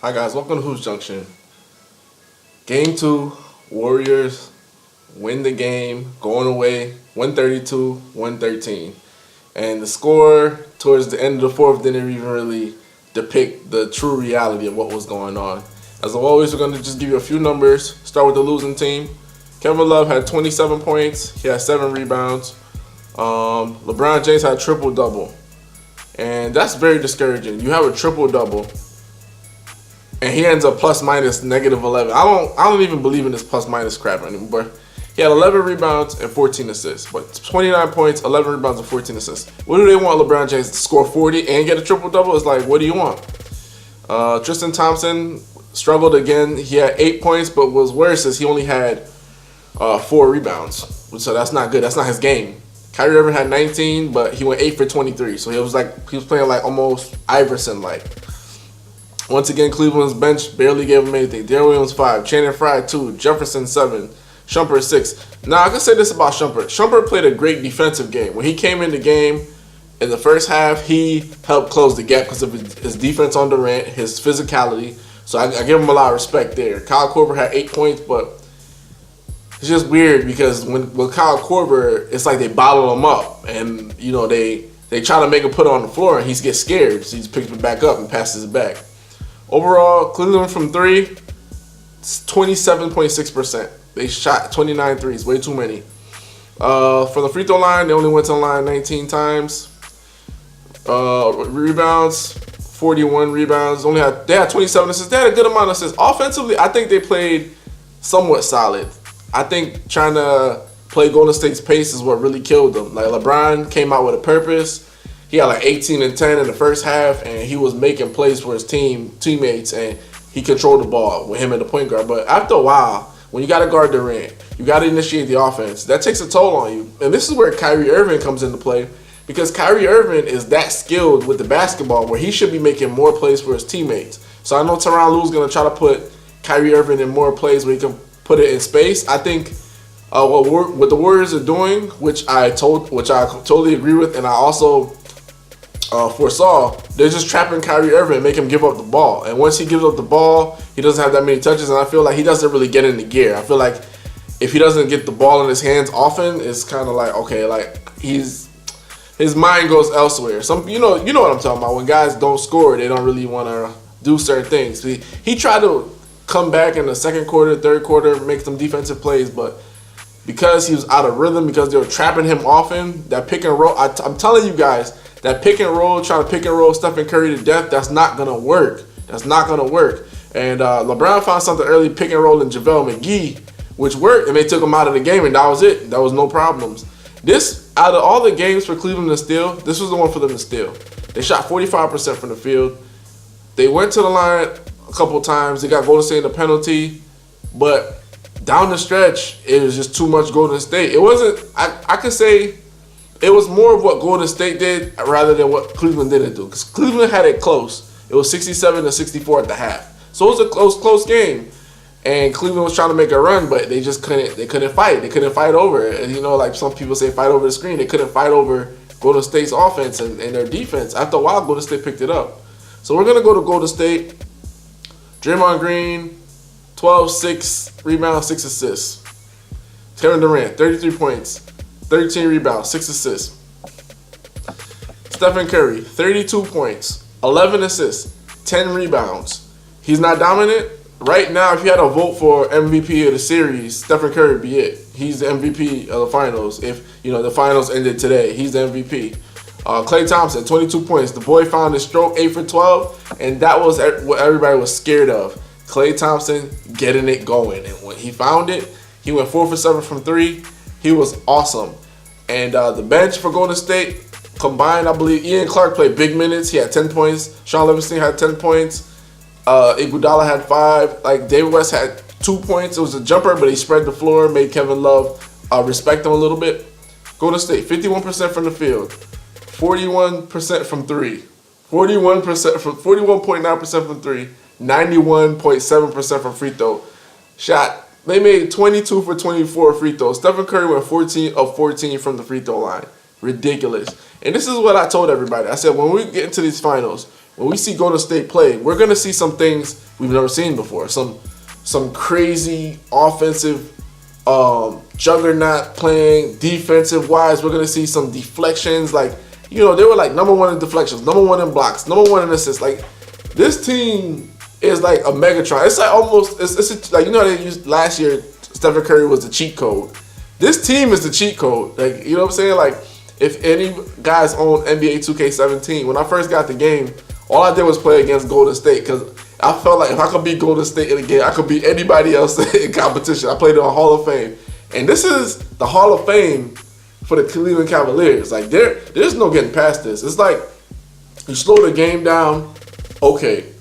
Hi guys, welcome to Hoops Junction. Game 2, Warriors win the game, going away, 132-113. And the score towards the end of the fourth didn't even really depict the true reality of what was going on. As always, we're going to just give you a few numbers. Start with the losing team. Kevin Love had 27 points. He had 7 rebounds. LeBron James had a triple-double. And that's very discouraging. You have a triple-double, and he ends up plus-minus -11. I don't even believe in this plus-minus crap anymore. He had 11 rebounds and 14 assists. But 29 points, 11 rebounds, and 14 assists. What do they want LeBron James to score 40 and get a triple-double? It's like, what do you want? Tristan Thompson struggled again. He had 8 points, but what was worse is he only had 4 rebounds. So that's not good. That's not his game. Kyrie Irving had 19, but he went 8 for 23. So he was playing like almost Iverson-like. Once again, Cleveland's bench barely gave him anything. Darren Williams 5, Channing Frye 2, Jefferson 7, Shumpert 6. Now I can say this about Shumpert. Shumpert played a great defensive game. When he came in the game in the first half, he helped close the gap because of his defense on Durant, his physicality. So I give him a lot of respect there. Kyle Korver had 8 points, but it's just weird because with Kyle Korver, it's like they bottle him up, and they try to make him put it on the floor, and he gets scared, so he just picks it back up and passes it back. Overall, Cleveland from 3, 27.6%. They shot 29 threes, way too many. From the free throw line, they only went to the line 19 times. Rebounds, 41 rebounds. They had 27 assists. They had a good amount of assists. Offensively, I think they played somewhat solid. I think trying to play Golden State's pace is what really killed them. Like, LeBron came out with a purpose. He had like 18 and 10 in the first half, and he was making plays for his teammates, and he controlled the ball with him in the point guard. But after a while, when you got to guard Durant, you got to initiate the offense. That takes a toll on you. And this is where Kyrie Irving comes into play, because Kyrie Irving is that skilled with the basketball where he should be making more plays for his teammates. So I know Tyronn Lue's going to try to put Kyrie Irving in more plays where he can put it in space. I think what the Warriors are doing, which I totally agree with, and I also foresaw, they're just trapping Kyrie Irving and make him give up the ball. And once he gives up the ball, he doesn't have that many touches, and I feel like he doesn't really get into gear. I feel like if he doesn't get the ball in his hands often, it's kind of like, okay, like his mind goes elsewhere. You know what I'm talking about. When guys don't score, they don't really want to do certain things. He tried to come back in the second quarter, third quarter, make some defensive plays, but because he was out of rhythm, because they were trapping him often, that pick and roll, I'm telling you guys, that pick and roll, trying to pick and roll Stephen Curry to death, that's not going to work. That's not going to work. And LeBron found something early, pick and roll in JaVale McGee, which worked, and they took him out of the game, and that was it. That was no problems. Out of all the games for Cleveland to steal, this was the one for them to steal. They shot 45% from the field. They went to the line a couple of times. They got Golden State in a penalty, but down the stretch, it was just too much Golden State. It wasn't, I could say, it was more of what Golden State did rather than what Cleveland didn't do. Because Cleveland had it close. It was 67-64 at the half. So it was a close game. And Cleveland was trying to make a run, but they just couldn't. They couldn't fight. They couldn't fight over it. And like some people say, fight over the screen. They couldn't fight over Golden State's offense and their defense. After a while, Golden State picked it up. So we're gonna go to Golden State. Draymond Green, 12, 6 rebounds, 6 assists. Kevin Durant, 33 points. 13 rebounds, 6 assists. Stephen Curry, 32 points, 11 assists, 10 rebounds. He's not dominant. Right now, if you had to vote for MVP of the series, Stephen Curry would be it. He's the MVP of the finals. If the finals ended today, he's the MVP. Klay Thompson, 22 points. The boy found his stroke, 8 for 12, and that was what everybody was scared of. Klay Thompson getting it going. And when he found it, he went 4 for 7 from 3. He was awesome. And the bench for Golden State combined, I believe, Ian Clark played big minutes. He had 10 points. Sean Livingston had 10 points. Iguodala had 5. Like, David West had 2 points. It was a jumper, but he spread the floor, made Kevin Love respect him a little bit. Golden State, 51% from the field, 41% from 3, 41.9% from 3, 91.7% from free throw shot. They made 22 for 24 free throws. Stephen Curry went 14 of 14 from the free throw line. Ridiculous. And this is what I told everybody. I said, when we get into these finals, when we see Golden State play, we're gonna see some things we've never seen before. Some crazy offensive juggernaut playing. Defensive wise, we're gonna see some deflections. Like, you know, they were like number one in deflections, number one in blocks, number one in assists. Like, this team is like a Megatron. It's like almost like, you know, they used last year. Stephen Curry was the cheat code. This team is the cheat code. Like, you know what I'm saying? Like, if any guys own NBA 2K17, when I first got the game, all I did was play against Golden State because I felt like if I could beat Golden State in a game, I could beat anybody else in competition. I played in the Hall of Fame. And this is the Hall of Fame for the Cleveland Cavaliers. Like, there's no getting past this. It's like you slow the game down, okay,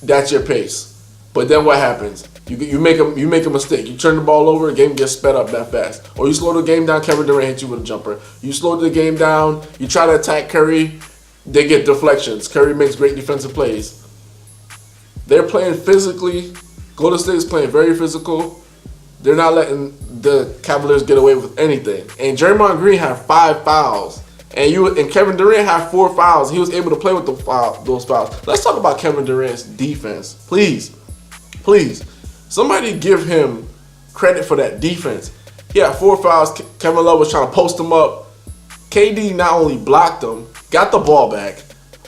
that's your pace. But then what happens? You make a mistake. You turn the ball over, the game gets sped up that fast. Or you slow the game down, Kevin Durant hits you with a jumper. You slow the game down, you try to attack Curry, they get deflections. Curry makes great defensive plays. They're playing physically. Golden State is playing very physical. They're not letting the Cavaliers get away with anything. And Draymond Green had 5 fouls. And Kevin Durant had 4 fouls. He was able to play with those fouls. Let's talk about Kevin Durant's defense. Please. Somebody give him credit for that defense. He had 4 fouls. Kevin Love was trying to post him up. KD not only blocked him, got the ball back,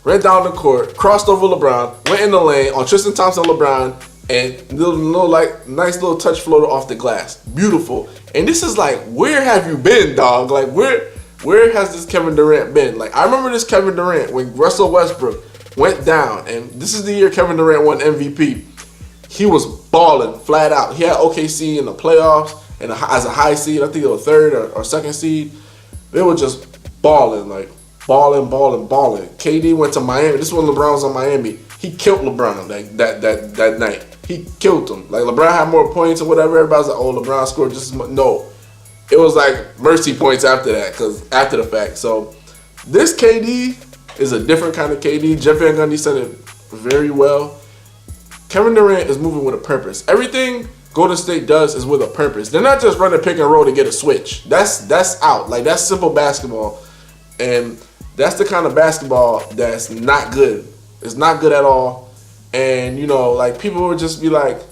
ran down the court, crossed over LeBron, went in the lane on Tristan Thompson LeBron, and nice little touch floater off the glass. Beautiful. And this is like, where have you been, dog? Like, where has this Kevin Durant been? Like, I remember this Kevin Durant when Russell Westbrook went down, and this is the year Kevin Durant won MVP. He was balling flat out. He had OKC in the playoffs and as a high seed. I think it was third or second seed. They were just balling, like balling. KD went to Miami. This is when LeBron was on Miami. He killed LeBron that night. He killed him. Like, LeBron had more points or whatever. Everybody's like, oh, LeBron scored just as much. No. It was like mercy points after that, because after the fact. So this KD is a different kind of KD. Jeff Van Gundy said it very well. Kevin Durant is moving with a purpose. Everything Golden State does is with a purpose. They're not just running pick and roll to get a switch. That's out. Like, that's simple basketball. And that's the kind of basketball that's not good. It's not good at all. And, you know, like, people would just be like,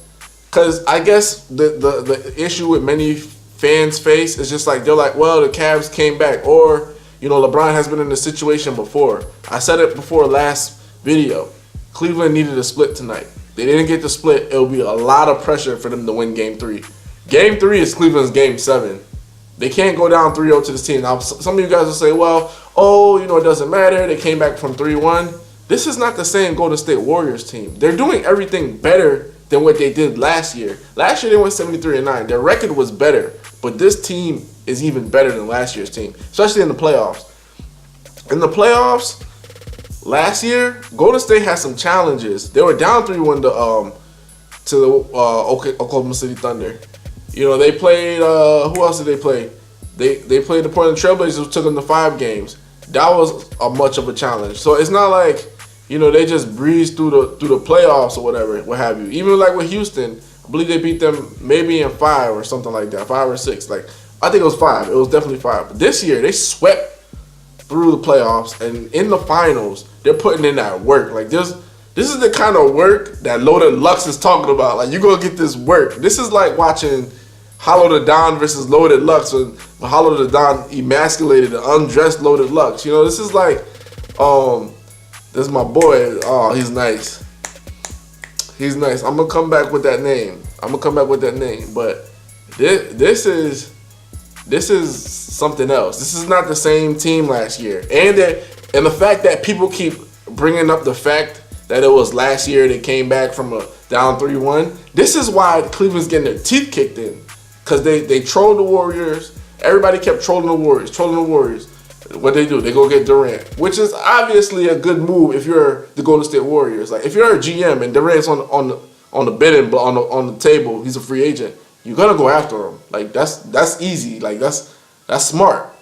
because I guess the issue with many fans face is just like, they're like, well, the Cavs came back. Or, you know, LeBron has been in this situation before. I said it before last video. Cleveland needed a split tonight. They didn't get the split. It'll be a lot of pressure for them to win Game 3. Game 3 is Cleveland's Game 7. They can't go down 3-0 to this team. Now, some of you guys will say, well, you know, it doesn't matter. They came back from 3-1. This is not the same Golden State Warriors team. They're doing everything better than what they did last year. Last year, they went 73-9. Their record was better. But this team is even better than last year's team, especially in the playoffs. In the playoffs, last year, Golden State had some challenges. They were down 3-1 to the Oklahoma City Thunder. You know, they played, who else did they play? They played the Portland Trailblazers, who took them to 5 games. That was a much of a challenge. So it's not like, you know, they just breezed through the playoffs or whatever, what have you. Even like with Houston, I believe they beat them maybe in 5 or something like that, 5 or 6. Like, I think it was 5. It was definitely 5. But this year, they swept through the playoffs, and in the finals, they're putting in that work. Like, this is the kind of work that Loaded Lux is talking about. Like, you're going to get this work. This is like watching Hollow the Don versus Loaded Lux, when Hollow the Don emasculated and undressed Loaded Lux. You know, this is like, this is my boy. Oh, he's nice. He's nice. I'm going to come back with that name. But this is something else. This is not the same team last year. And the fact that people keep bringing up the fact that it was last year they came back from a down 3-1. This is why Cleveland's getting their teeth kicked in. Because they trolled the Warriors. Everybody kept trolling the Warriors. What they do? They go get Durant, which is obviously a good move if you're the Golden State Warriors. Like, if you're a GM and Durant's on the bidding on the table, he's a free agent. You're gonna go after him. Like, that's easy. Like, that's smart.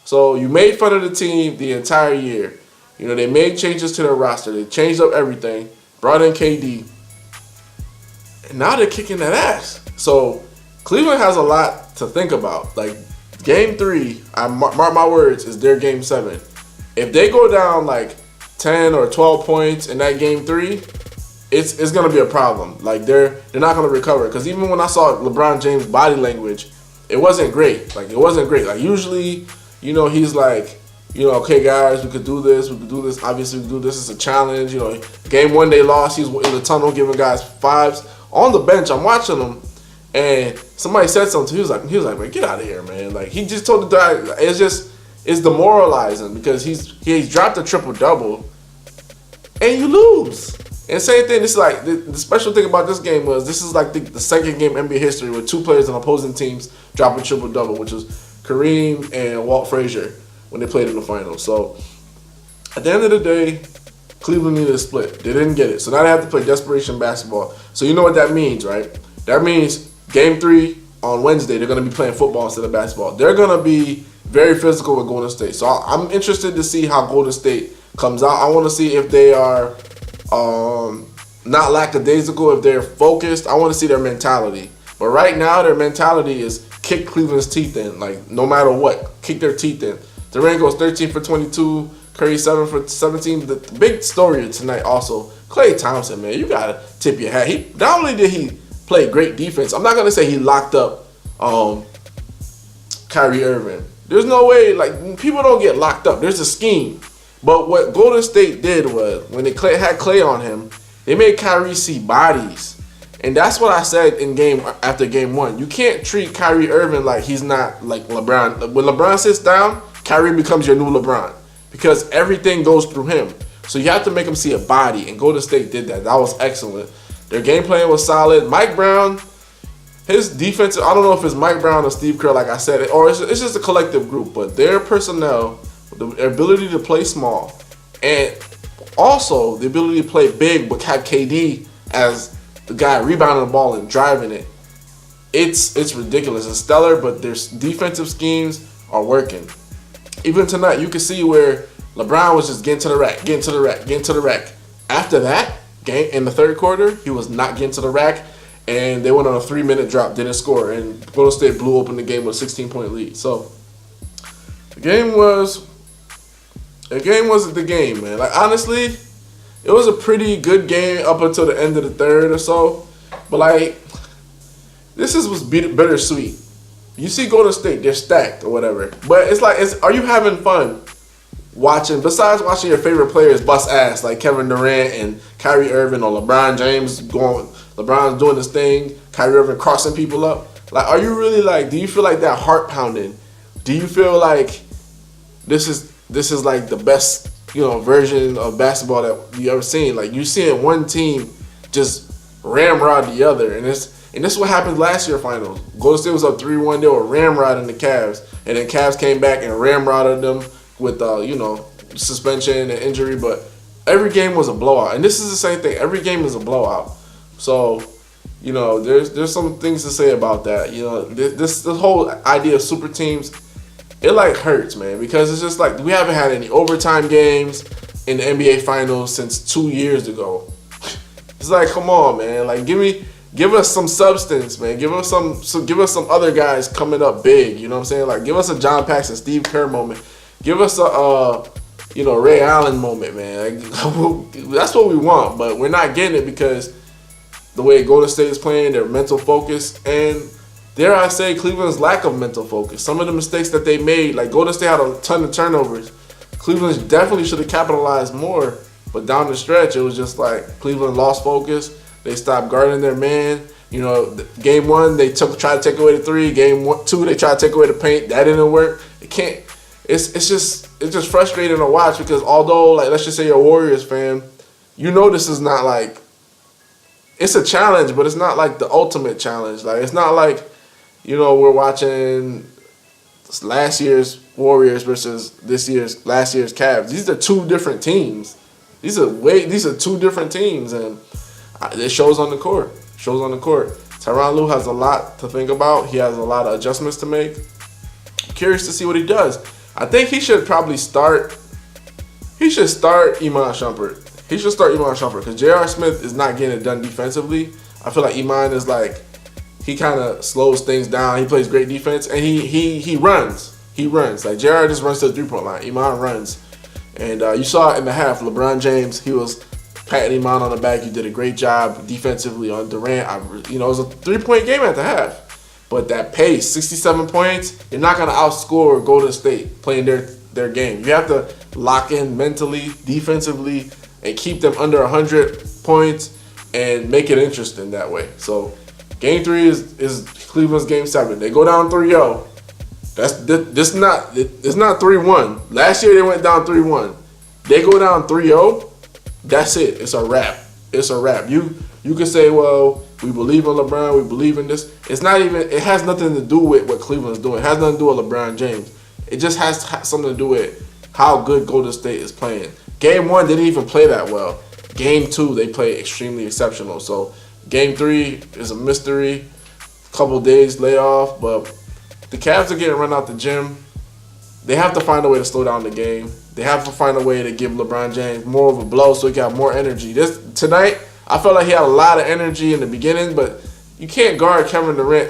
So you made fun of the team the entire year. You know, they made changes to their roster. They changed up everything. Brought in KD. And now they're kicking that ass. So Cleveland has a lot to think about. Like, Game 3, I mark my words, is their Game 7. If they go down like 10 or 12 points in that game 3, it's gonna be a problem. Like they're not gonna recover. Because even when I saw LeBron James' body language, it wasn't great. Like it wasn't great. Like usually, he's like, okay guys, we could do this. Obviously we could do this. It's a challenge. Game 1 they lost. He's in the tunnel giving guys 5s. On the bench, I'm watching him, and somebody said something. He was like, man, get out of here, man. Like he just told the guy, it's demoralizing because he's dropped a triple-double, and you lose. And same thing, this is like, the special thing about this game was, this is like the second game in NBA history where 2 players on opposing teams dropped a triple-double, which was Kareem and Walt Frazier when they played in the finals. So, at the end of the day, Cleveland needed a split. They didn't get it. So now they have to play desperation basketball. So you know what that means, right? That means game 3 on Wednesday, they're going to be playing football instead of basketball. They're going to be very physical with Golden State. So I'm interested to see how Golden State comes out. I want to see if they are not lackadaisical, if they're focused. I want to see their mentality. But right now, their mentality is kick Cleveland's teeth in. Like, no matter what, kick their teeth in. Durant goes 13 for 22, Curry 7 for 17. The big story tonight also, Klay Thompson, man, you got to tip your hat. Not only did he play great defense, I'm not going to say he locked up Kyrie Irving. There's no way, like, people don't get locked up. There's a scheme. But what Golden State did was, when they had Klay on him, they made Kyrie see bodies. And that's what I said after game 1. You can't treat Kyrie Irving like he's not like LeBron. When LeBron sits down, Kyrie becomes your new LeBron because everything goes through him. So you have to make him see a body, and Golden State did that. That was excellent. Their game plan was solid. Mike Brown, his defense, I don't know if it's Mike Brown or Steve Kerr, like I said, or it's just a collective group, but their personnel, the ability to play small, and also the ability to play big but have KD as the guy rebounding the ball and driving it. It's ridiculous. It's stellar, but their defensive schemes are working. Even tonight, you can see where LeBron was just getting to the rack. After that game in the third quarter, he was not getting to the rack, and they went on a 3-minute drop, didn't score, and Golden State blew open the game with a 16-point lead. So the game wasn't the game, man. Like, honestly, it was a pretty good game up until the end of the third or so. But, like, this was bittersweet. You see Golden State, they're stacked or whatever. But it's like, are you having fun watching, besides watching your favorite players bust ass, like Kevin Durant and Kyrie Irving or LeBron James LeBron's doing his thing, Kyrie Irving crossing people up? Like, are you really, like, do you feel like that heart pounding? Do you feel like this is like the best, version of basketball that you ever seen? Like, you seeing one team just ramrod the other, and this is what happened last year finals. Golden State was up 3-1, they were ramrodding the Cavs, and then Cavs came back and ramrodded them with suspension and injury, but every game was a blowout, and this is the same thing. Every game is a blowout. So, there's some things to say about that. This whole idea of super teams, it like hurts, man, because it's just like we haven't had any overtime games in the NBA Finals since 2 years ago. It's like, come on, man, like give us some substance, man. Give us some other guys coming up big. You know what I'm saying? Like, give us a John Paxson, Steve Kerr moment. Give us a Ray Allen moment, man. Like, that's what we want, but we're not getting it because the way Golden State is playing, their mental focus, and dare I say, Cleveland's lack of mental focus. Some of the mistakes that they made, like Golden State had a ton of turnovers. Cleveland definitely should have capitalized more, but down the stretch, it was just like Cleveland lost focus. They stopped guarding their man. Game 1, they tried to take away the 3. Game 2, they tried to take away the paint. That didn't work. It can't. It's just frustrating to watch because although, like, let's just say you're a Warriors fan, this is not like, it's a challenge, but it's not like the ultimate challenge. Like, it's not like, we're watching last year's Warriors versus last year's Cavs. These are two different teams. These are two different teams, and it shows on the court. Tyronn Lue has a lot to think about. He has a lot of adjustments to make. I'm curious to see what he does. I think he should probably start. He should start Iman Shumpert. Because J.R. Smith is not getting it done defensively. I feel like Iman is like, he kind of slows things down. He plays great defense, and he runs. Like, J.R. just runs to the 3-point line. Iman runs. And you saw it in the half. LeBron James, he was patting him on the back. You did a great job defensively on Durant. It was a 3-point game at the half. But that pace, 67 points, you're not going to outscore Golden State playing their game. You have to lock in mentally, defensively, and keep them under 100 points and make it interesting that way. So Game 3 is Cleveland's Game 7. They go down 3-0. It's not 3-1. Last year they went down 3-1. They go down 3-0. That's it. It's a wrap. It's a wrap. You can say, well, we believe in LeBron, we believe in this. It's not even. It has nothing to do with what Cleveland's doing. It has nothing to do with LeBron James. It just has something to do with how good Golden State is playing. Game 1 didn't even play that well. Game 2 they played extremely exceptional. So Game 3 is a mystery. Couple days layoff, but the Cavs are getting run out the gym. They have to find a way to slow down the game. They have to find a way to give LeBron James more of a blow so he can have more energy. Tonight, I felt like he had a lot of energy in the beginning, but you can't guard Kevin Durant.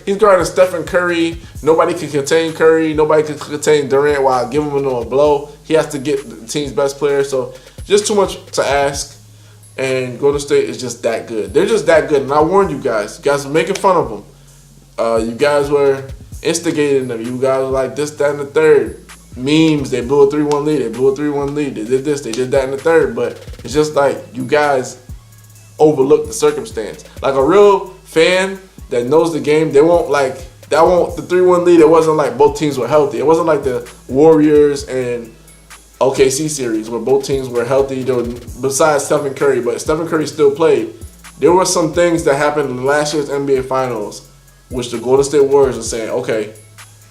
He's guarding Stephen Curry. Nobody can contain Curry. Nobody can contain Durant while giving him a blow. He has to get the team's best player. So just too much to ask. And Golden State is just that good. They're just that good. And I warned you guys. You guys were making fun of them. You guys were instigating them. You guys were like this, that, and the third. Memes, they blew a 3-1 lead. They blew a 3-1 lead. They did this, they did that in the third. But it's just like you guys overlook the circumstance. Like a real fan that knows the game, the 3-1 lead, it wasn't like both teams were healthy. It wasn't like the Warriors and OKC series where both teams were healthy, besides Stephen Curry, but Stephen Curry still played. There were some things that happened in last year's NBA Finals which the Golden State Warriors are saying, okay,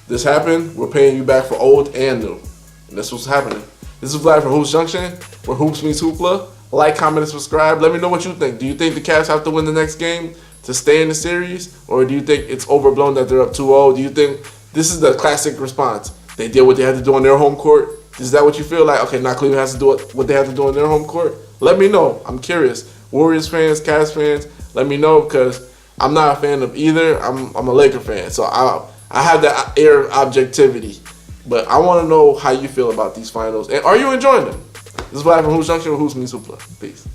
this happened, we're paying you back for old and new. And that's what's happening. This is Vlad from Hoops Junction, where Hoops meets Hoopla. Like, comment, and subscribe. Let me know what you think. Do you think the Cavs have to win the next game to stay in the series? Or do you think it's overblown that they're up 2-0? Do you think this is the classic response? They did what they had to do on their home court? Is that what you feel like? Okay, now Cleveland has to do what they have to do on their home court? Let me know. I'm curious. Warriors fans, Cavs fans, let me know, because I'm not a fan of either. I'm a Laker fan. So I have that air of objectivity. But I want to know how you feel about these finals. And are you enjoying them? This is Vlad from Hoops Junction, where Hoops meets Hoopla. Peace.